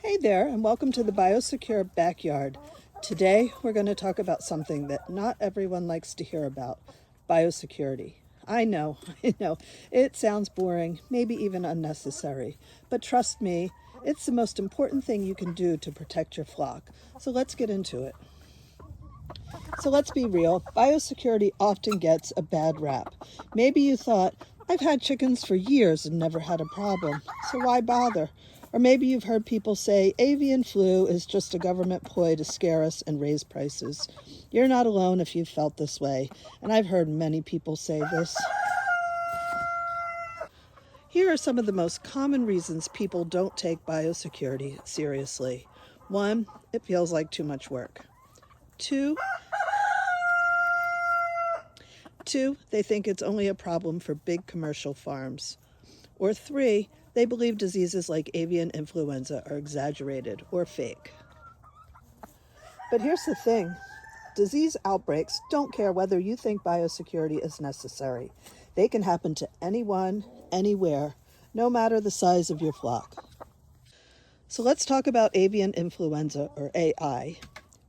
Hey there, and welcome to the Biosecure Backyard. Today, we're going to talk about something that not everyone likes to hear about, biosecurity. I know, it sounds boring, maybe even unnecessary, but trust me, it's the most important thing you can do to protect your flock. So let's get into it. So let's be real, biosecurity often gets a bad rap. Maybe you thought, I've had chickens for years and never had a problem, so why bother? Or maybe you've heard people say avian flu is just a government ploy to scare us and raise prices. You're not alone if you've felt this way, and I've heard many people say this. Here are some of the most common reasons people don't take biosecurity seriously. 1, it feels like too much work. 2, they think it's only a problem for big commercial farms. Or 3, they believe diseases like avian influenza are exaggerated or fake. But here's the thing. Disease outbreaks don't care whether you think biosecurity is necessary. They can happen to anyone, anywhere, no matter the size of your flock. So let's talk about avian influenza, or AI.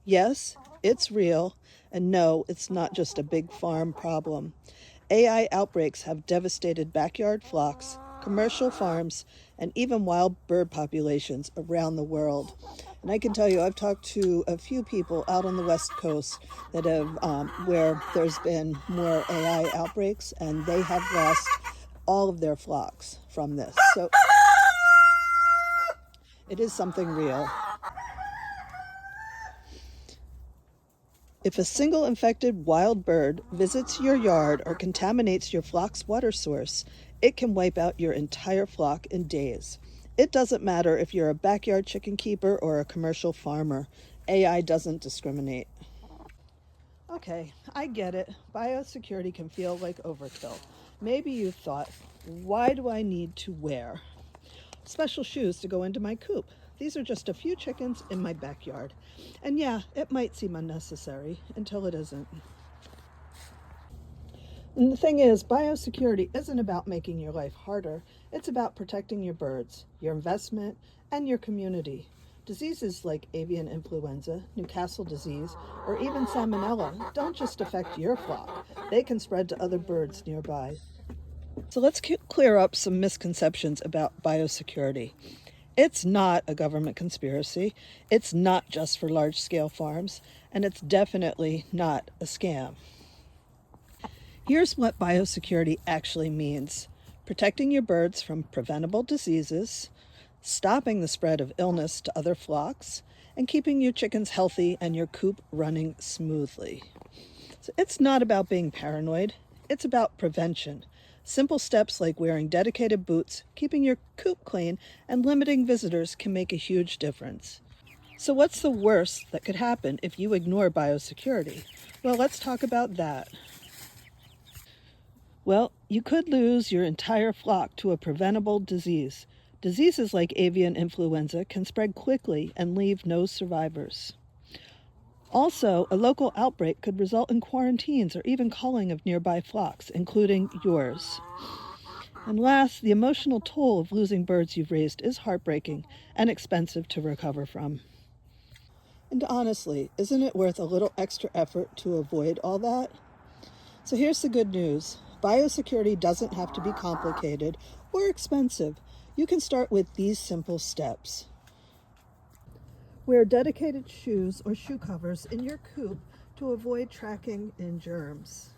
Yes, it's real, and no, it's not just a big farm problem. AI outbreaks have devastated backyard flocks, commercial farms, and even wild bird populations around the world. And I can tell you, I've talked to a few people out on the West Coast that have, where there's been more AI outbreaks, and they have lost all of their flocks from this. So it is something real. If a single infected wild bird visits your yard or contaminates your flock's water source, it can wipe out your entire flock in days. It doesn't matter if you're a backyard chicken keeper or a commercial farmer. AI doesn't discriminate. Okay, I get it. Biosecurity can feel like overkill. Maybe you thought, why do I need to wear special shoes to go into my coop? These are just a few chickens in my backyard. And yeah, it might seem unnecessary until it isn't. And the thing is, biosecurity isn't about making your life harder. It's about protecting your birds, your investment, and your community. Diseases like avian influenza, Newcastle disease, or even salmonella don't just affect your flock. They can spread to other birds nearby. So let's clear up some misconceptions about biosecurity. It's not a government conspiracy. It's not just for large-scale farms, and it's definitely not a scam. Here's what biosecurity actually means: protecting your birds from preventable diseases, stopping the spread of illness to other flocks, and keeping your chickens healthy and your coop running smoothly. So it's not about being paranoid. It's about prevention. Simple steps like wearing dedicated boots, keeping your coop clean, and limiting visitors can make a huge difference. So what's the worst that could happen if you ignore biosecurity? Well, let's talk about that. Well, you could lose your entire flock to a preventable disease. Diseases like avian influenza can spread quickly and leave no survivors. Also, a local outbreak could result in quarantines or even culling of nearby flocks, including yours. And last, the emotional toll of losing birds you've raised is heartbreaking and expensive to recover from. And honestly, isn't it worth a little extra effort to avoid all that? So here's the good news. Biosecurity doesn't have to be complicated or expensive. You can start with these simple steps. Wear dedicated shoes or shoe covers in your coop to avoid tracking in germs.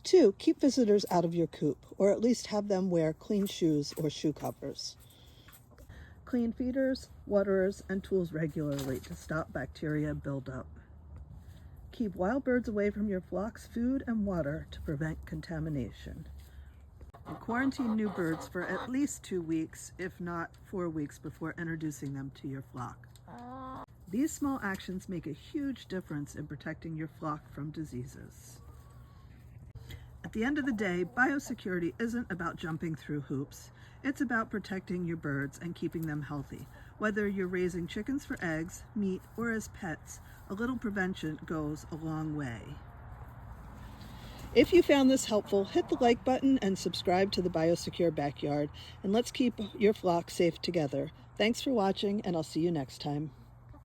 2, keep visitors out of your coop, or at least have them wear clean shoes or shoe covers. Clean feeders, waterers, and tools regularly to stop bacteria buildup. Keep wild birds away from your flock's food and water to prevent contamination. And quarantine new birds for at least 2 weeks, if not 4 weeks, before introducing them to your flock. These small actions make a huge difference in protecting your flock from diseases. At the end of the day, biosecurity isn't about jumping through hoops. It's about protecting your birds and keeping them healthy. Whether you're raising chickens for eggs, meat, or as pets, a little prevention goes a long way. If you found this helpful, hit the like button and subscribe to the Biosecure Backyard, and let's keep your flock safe together. Thanks for watching, and I'll see you next time.